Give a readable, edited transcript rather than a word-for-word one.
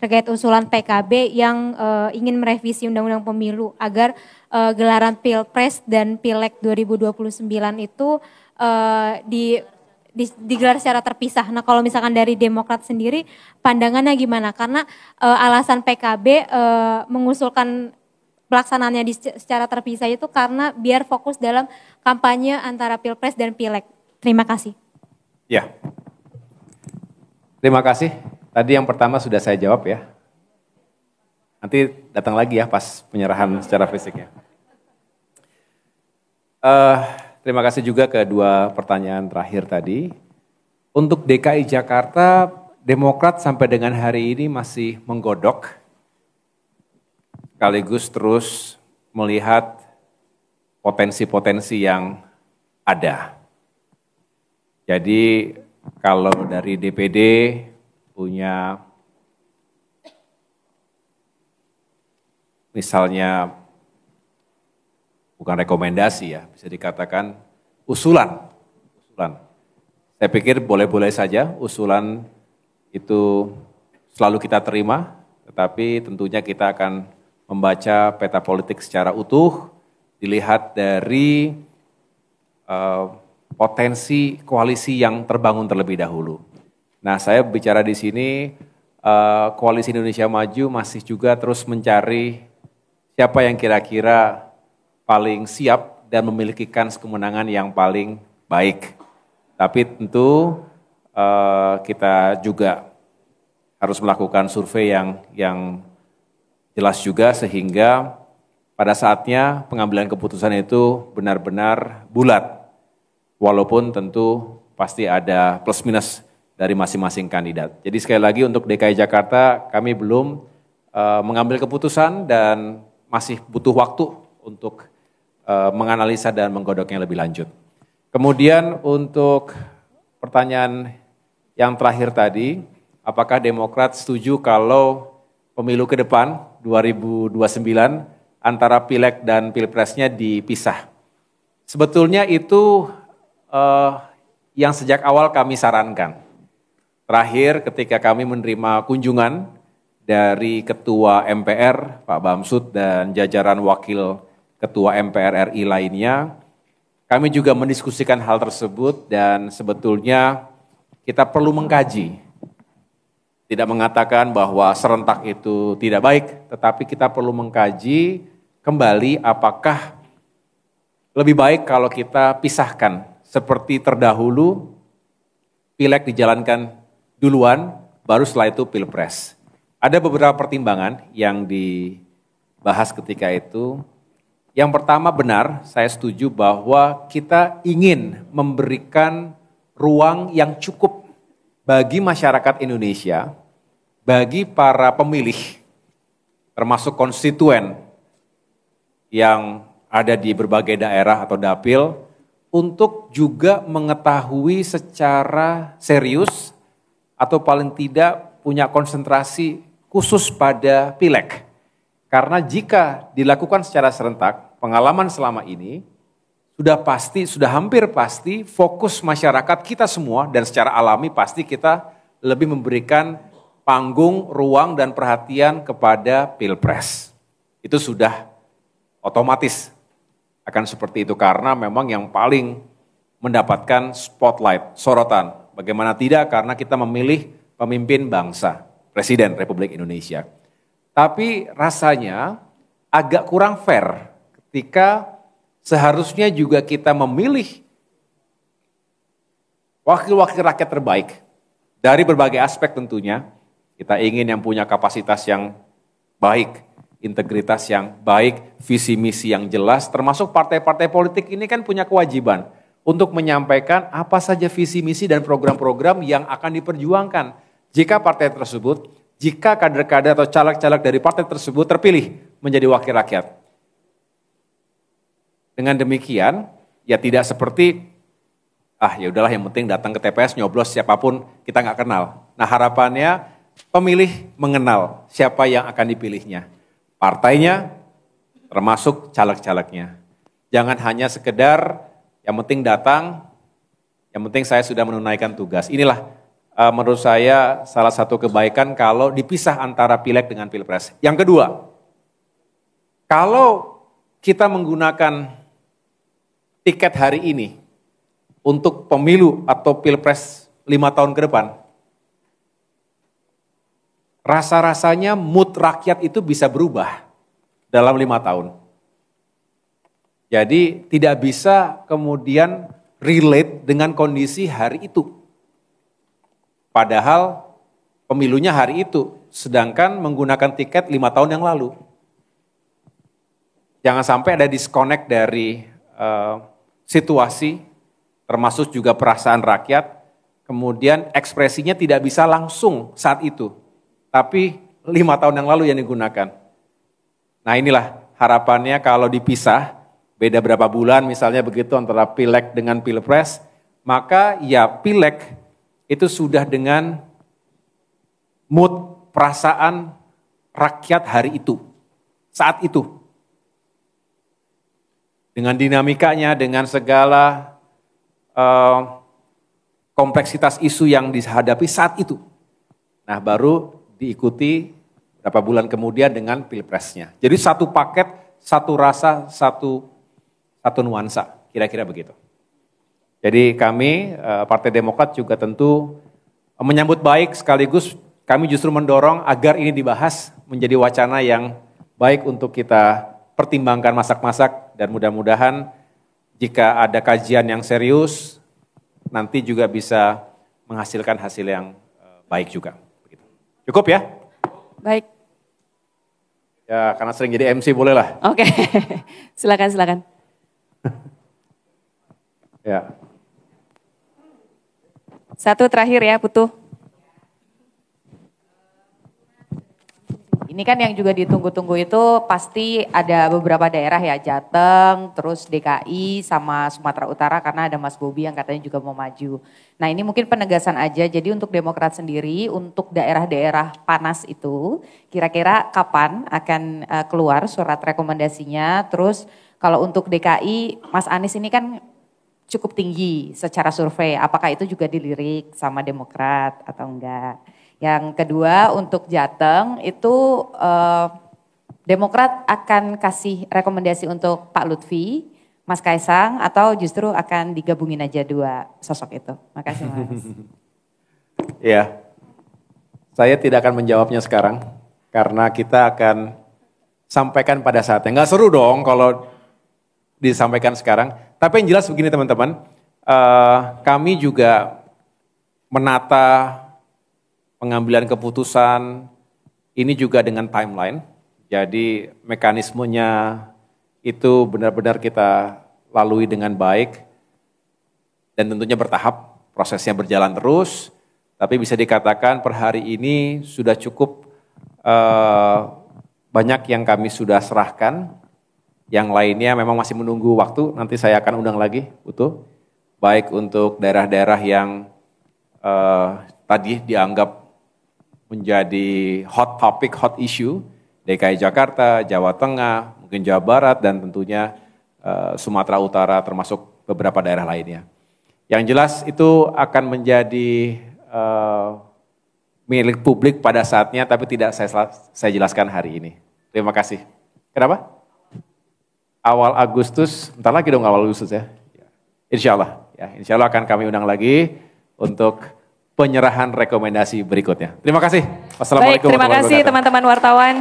terkait usulan PKB yang ingin merevisi Undang-Undang Pemilu agar gelaran Pilpres dan Pileg 2029 itu digelar secara terpisah. Nah, kalau misalkan dari Demokrat sendiri pandangannya gimana? Karena alasan PKB mengusulkan pelaksanaannya secara terpisah itu karena biar fokus dalam kampanye antara Pilpres dan Pileg. Terima kasih. Ya, terima kasih. Tadi yang pertama sudah saya jawab ya. Nanti datang lagi ya pas penyerahan secara fisiknya. Terima kasih juga ke dua pertanyaan terakhir tadi. Untuk DKI Jakarta, Demokrat sampai dengan hari ini masih menggodok sekaligus terus melihat potensi-potensi yang ada. Jadi kalau dari DPD punya misalnya bukan rekomendasi ya, bisa dikatakan usulan. Saya pikir boleh-boleh saja usulan itu selalu kita terima, tetapi tentunya kita akan membaca peta politik secara utuh, dilihat dari potensi koalisi yang terbangun terlebih dahulu. Nah, saya bicara di sini, Koalisi Indonesia Maju masih juga terus mencari siapa yang kira-kira paling siap dan memiliki kans kemenangan yang paling baik. Tapi tentu kita juga harus melakukan survei yang jelas juga sehingga pada saatnya pengambilan keputusan itu benar-benar bulat. Walaupun tentu pasti ada plus minus dari masing-masing kandidat. Jadi sekali lagi untuk DKI Jakarta kami belum mengambil keputusan dan masih butuh waktu untuk menganalisa dan menggodoknya lebih lanjut. Kemudian untuk pertanyaan yang terakhir tadi, apakah Demokrat setuju kalau pemilu ke depan 2029 antara Pileg dan Pilpresnya dipisah? Sebetulnya itu yang sejak awal kami sarankan. Terakhir ketika kami menerima kunjungan dari Ketua MPR Pak Bamsud dan jajaran Wakil Ketua MPR RI lainnya, kami juga mendiskusikan hal tersebut dan sebetulnya kita perlu mengkaji. Tidak mengatakan bahwa serentak itu tidak baik, tetapi kita perlu mengkaji kembali apakah lebih baik kalau kita pisahkan seperti terdahulu Pileg dijalankan duluan, baru setelah itu Pilpres. Ada beberapa pertimbangan yang dibahas ketika itu. Yang pertama benar, saya setuju bahwa kita ingin memberikan ruang yang cukup bagi masyarakat Indonesia, bagi para pemilih, termasuk konstituen yang ada di berbagai daerah atau dapil, untuk juga mengetahui secara serius atau paling tidak punya konsentrasi khusus pada Pileg. Karena jika dilakukan secara serentak, pengalaman selama ini sudah hampir pasti fokus masyarakat kita semua dan secara alami pasti kita lebih memberikan panggung, ruang dan perhatian kepada Pilpres. Itu sudah otomatis akan seperti itu karena memang yang paling mendapatkan spotlight, sorotan. Bagaimana tidak karena kita memilih pemimpin bangsa, Presiden Republik Indonesia. Tapi rasanya agak kurang fair ketika seharusnya juga kita memilih wakil-wakil rakyat terbaik dari berbagai aspek tentunya. Kita ingin yang punya kapasitas yang baik, integritas yang baik, visi misi yang jelas, termasuk partai-partai politik ini kan punya kewajiban untuk menyampaikan apa saja visi misi dan program-program yang akan diperjuangkan. Jika partai tersebut, jika kader-kader atau caleg-caleg dari partai tersebut terpilih menjadi wakil rakyat. Dengan demikian, ya tidak seperti, ya udahlah yang penting datang ke TPS nyoblos siapapun kita nggak kenal. Nah harapannya pemilih mengenal siapa yang akan dipilihnya. Partainya termasuk caleg-calegnya. Jangan hanya sekedar yang penting datang, yang penting saya sudah menunaikan tugas. Inilah menurut saya salah satu kebaikan kalau dipisah antara pileg dengan pilpres. Yang kedua, kalau kita menggunakan tiket hari ini untuk pemilu atau pilpres 5 tahun ke depan, rasa-rasanya mood rakyat itu bisa berubah dalam 5 tahun. Jadi tidak bisa kemudian relate dengan kondisi hari itu. Padahal pemilunya hari itu, sedangkan menggunakan tiket 5 tahun yang lalu. Jangan sampai ada disconnect dari situasi, termasuk juga perasaan rakyat, kemudian ekspresinya tidak bisa langsung saat itu, tapi 5 tahun yang lalu yang digunakan. Nah inilah harapannya kalau dipisah, beda berapa bulan misalnya begitu antara pileg dengan pilpres, maka ya pileg itu sudah dengan mood perasaan rakyat hari itu, saat itu. Dengan dinamikanya, dengan segala kompleksitas isu yang dihadapi saat itu. Nah baru diikuti beberapa bulan kemudian dengan pilpresnya. Jadi satu paket, satu rasa, satu nuansa, kira-kira begitu. Jadi kami, Partai Demokrat juga tentu menyambut baik sekaligus kami justru mendorong agar ini dibahas menjadi wacana yang baik untuk kita pertimbangkan masak-masak dan mudah-mudahan jika ada kajian yang serius nanti juga bisa menghasilkan hasil yang baik juga. Cukup ya? Baik. Ya karena sering jadi MC bolehlah. Oke, silakan. Ya. Satu terakhir ya, Putu. Ini kan yang juga ditunggu-tunggu itu pasti ada beberapa daerah ya, Jateng, terus DKI sama Sumatera Utara karena ada Mas Bobi yang katanya juga mau maju. Nah ini mungkin penegasan aja, jadi untuk Demokrat sendiri, untuk daerah-daerah panas itu, kira-kira kapan akan keluar surat rekomendasinya, terus kalau untuk DKI, Mas Anies ini kan cukup tinggi secara survei, apakah itu juga dilirik sama Demokrat atau enggak? Yang kedua untuk Jateng itu Demokrat akan kasih rekomendasi untuk Pak Lutfi, Mas Kaisang atau justru akan digabungin aja dua sosok itu? Makasih Mas. Ya, saya tidak akan menjawabnya sekarang karena kita akan sampaikan pada saatnya. Nggak seru dong kalau disampaikan sekarang. Tapi yang jelas begini teman-teman, kami juga menata pengambilan keputusan ini juga dengan timeline. Jadi mekanismenya itu benar-benar kita lalui dengan baik dan tentunya bertahap, prosesnya berjalan terus. Tapi bisa dikatakan per hari ini sudah cukup banyak yang kami sudah serahkan. Yang lainnya memang masih menunggu waktu, nanti saya akan undang lagi, utuh. Baik untuk daerah-daerah yang tadi dianggap menjadi hot topic, hot issue, DKI Jakarta, Jawa Tengah, mungkin Jawa Barat, dan tentunya Sumatera Utara termasuk beberapa daerah lainnya. Yang jelas itu akan menjadi milik publik pada saatnya, tapi tidak saya jelaskan hari ini. Terima kasih. Kenapa? Awal Agustus, bentar lagi dong awal Agustus ya. Insya Allah akan kami undang lagi untuk penyerahan rekomendasi berikutnya. Terima kasih. Wassalamualaikum warahmatullahi wabarakatuh. Baik, terima kasih teman-teman wartawan.